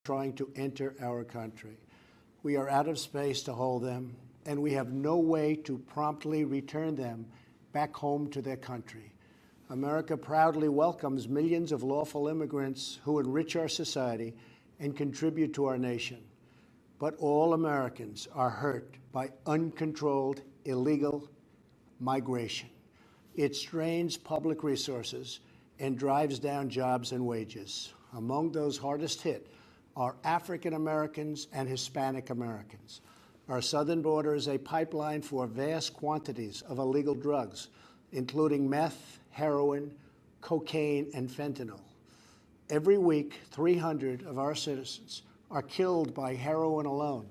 trying to enter our country. We are out of space to hold them, and we have no way to promptly return them back home to their country. America proudly welcomes millions of lawful immigrants who enrich our society and contribute to our nation. But all Americans are hurt by uncontrolled illegal migration. It strains public resources and drives down jobs and wages. Among those hardest hit are African Americans and Hispanic Americans. Our southern border is a pipeline for vast quantities of illegal drugs, including meth, heroin, cocaine, and fentanyl. Every week, 300 of our citizens are killed by heroin alone,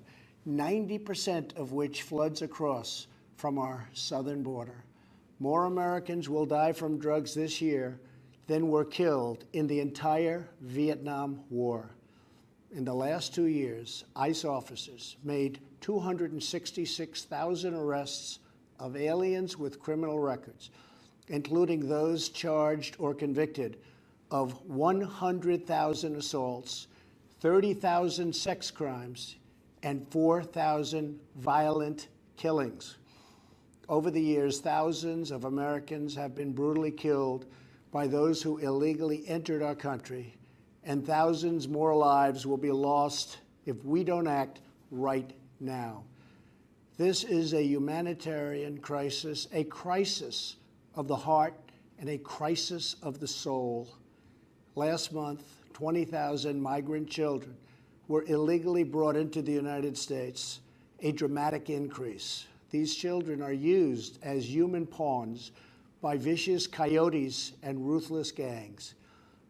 90% of which floods across from our southern border. More Americans will die from drugs this year than were killed in the entire Vietnam War. In the last 2 years, ICE officers made 266,000 arrests of aliens with criminal records, including those charged or convicted of 100,000 assaults, 30,000 sex crimes, and 4,000 violent killings. Over the years, thousands of Americans have been brutally killed by those who illegally entered our country, and thousands more lives will be lost if we don't act right now. This is a humanitarian crisis, a crisis of the heart, and a crisis of the soul. Last month, 20,000 migrant children were illegally brought into the United States, a dramatic increase. These children are used as human pawns by vicious coyotes and ruthless gangs.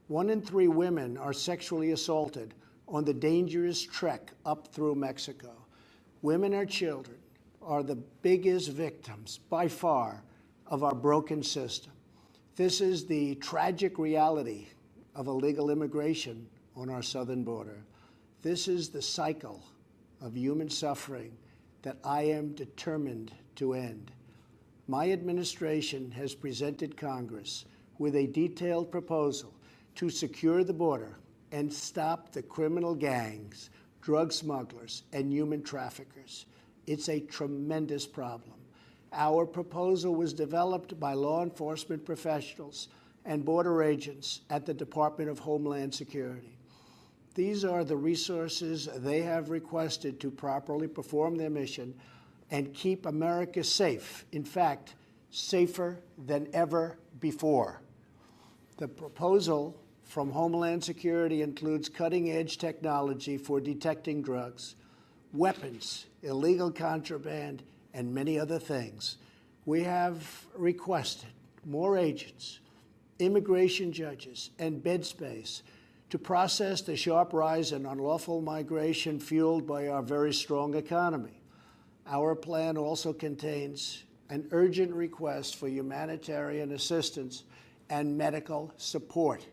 1 in 3 women are sexually assaulted on the dangerous trek up through Mexico. Women and children are the biggest victims, by far, of our broken system. This is the tragic reality of illegal immigration on our southern border. This is the cycle of human suffering that I am determined to end. My administration has presented Congress with a detailed proposal to secure the border and stop the criminal gangs, drug smugglers, and human traffickers. It's a tremendous problem. Our proposal was developed by law enforcement professionals and border agents at the Department of Homeland Security. These are the resources they have requested to properly perform their mission and keep America safe, in fact, safer than ever before. The proposal from Homeland Security includes cutting-edge technology for detecting drugs, weapons, illegal contraband, and many other things. We have requested more agents, immigration judges, and bed space to process the sharp rise in unlawful migration fueled by our very strong economy. Our plan also contains an urgent request for humanitarian assistance and medical support.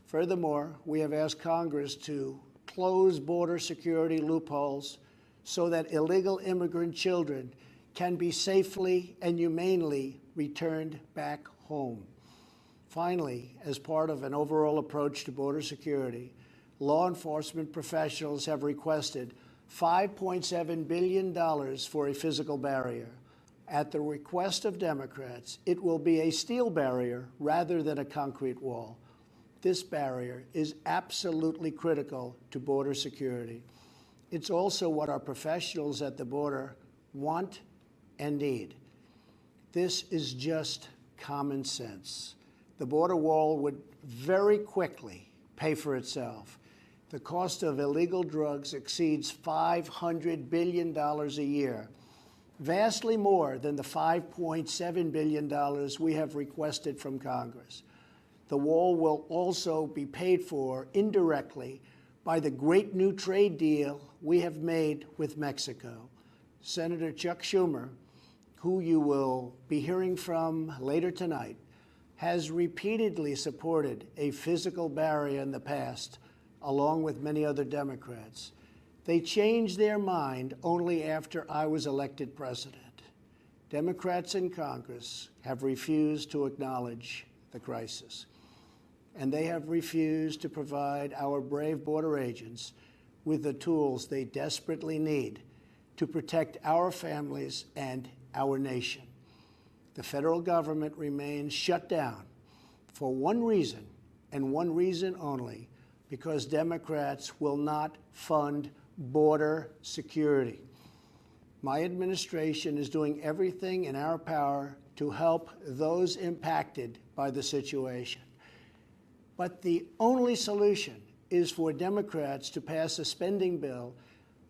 Furthermore, we have asked Congress to close border security loopholes so that illegal immigrant children can be safely and humanely returned back home. Finally, as part of an overall approach to border security, law enforcement professionals have requested $5.7 billion for a physical barrier. At the request of Democrats, it will be a steel barrier rather than a concrete wall. This barrier is absolutely critical to border security. It's also what our professionals at the border want and need. This is just common sense. The border wall would very quickly pay for itself. The cost of illegal drugs exceeds $500 billion a year, vastly more than the $5.7 billion we have requested from Congress. The wall will also be paid for indirectly by the great new trade deal we have made with Mexico. Senator Chuck Schumer, who you will be hearing from later tonight, has repeatedly supported a physical barrier in the past, along with many other Democrats. They changed their mind only after I was elected president. Democrats in Congress have refused to acknowledge the crisis, and they have refused to provide our brave border agents with the tools they desperately need to protect our families and our nation. The federal government remains shut down for one reason, and one reason only, because Democrats will not fund border security. My administration is doing everything in our power to help those impacted by the situation. But the only solution is for Democrats to pass a spending bill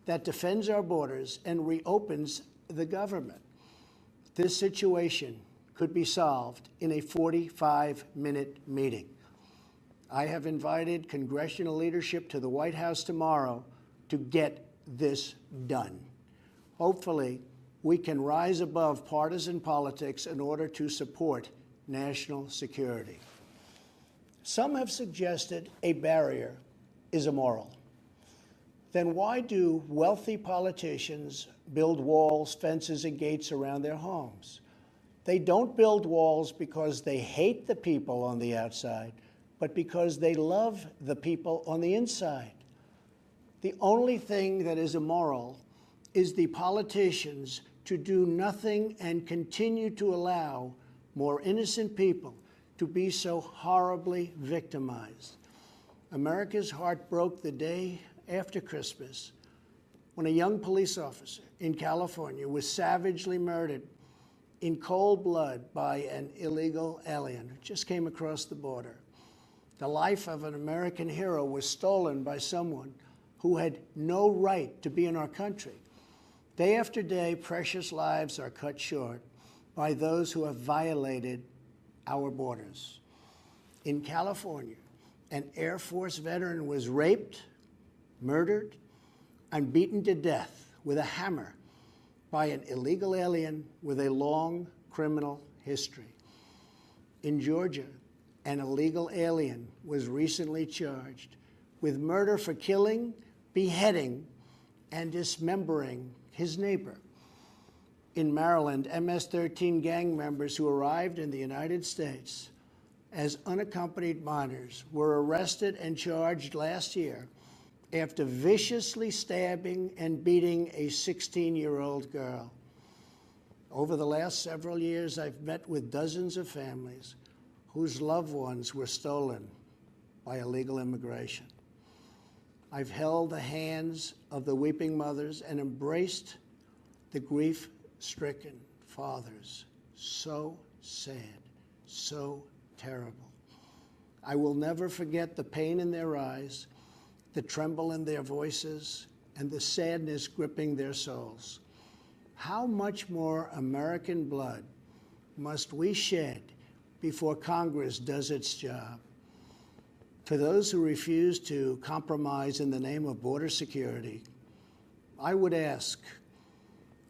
that defends our borders and reopens the government. This situation could be solved in a 45-minute meeting. I have invited congressional leadership to the White House tomorrow to get this done. Hopefully, we can rise above partisan politics in order to support national security. Some have suggested a barrier is immoral. Then why do wealthy politicians build walls, fences, and gates around their homes? They don't build walls because they hate the people on the outside, but because they love the people on the inside. The only thing that is immoral is the politicians to do nothing and continue to allow more innocent people to be so horribly victimized. America's heart broke the day after Christmas when a young police officer in California was savagely murdered in cold blood by an illegal alien who just came across the border. The life of an American hero was stolen by someone who had no right to be in our country. Day after day, precious lives are cut short by those who have violated our borders. In California, an Air Force veteran was raped, murdered, and beaten to death with a hammer by an illegal alien with a long criminal history. In Georgia, an illegal alien was recently charged with murder for killing, beheading, and dismembering his neighbor. In Maryland, MS-13 gang members who arrived in the United States as unaccompanied minors were arrested and charged last year after viciously stabbing and beating a 16-year-old girl. Over the last several years, I've met with dozens of families whose loved ones were stolen by illegal immigration. I've held the hands of the weeping mothers and embraced the grief-stricken fathers. So sad, so terrible. I will never forget the pain in their eyes, the tremble in their voices, and the sadness gripping their souls. How much more American blood must we shed before Congress does its job? To those who refuse to compromise in the name of border security, I would ask,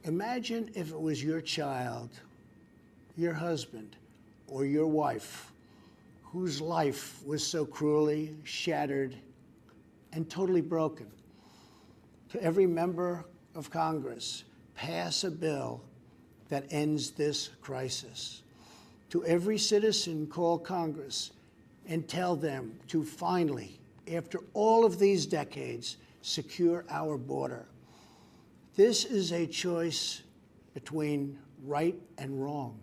imagine if it was your child, your husband, or your wife whose life was so cruelly shattered and totally broken. To every member of Congress, pass a bill that ends this crisis. To every citizen, call Congress and tell them to finally, after all of these decades, secure our border. This is a choice between right and wrong,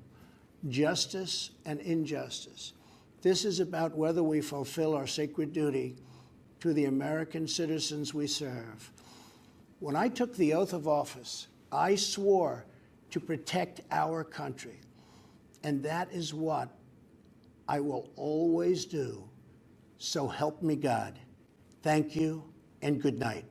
justice and injustice. This is about whether we fulfill our sacred duty to the American citizens we serve. When I took the oath of office, I swore to protect our country, and that is what I will always do. So help me God. Thank you and good night.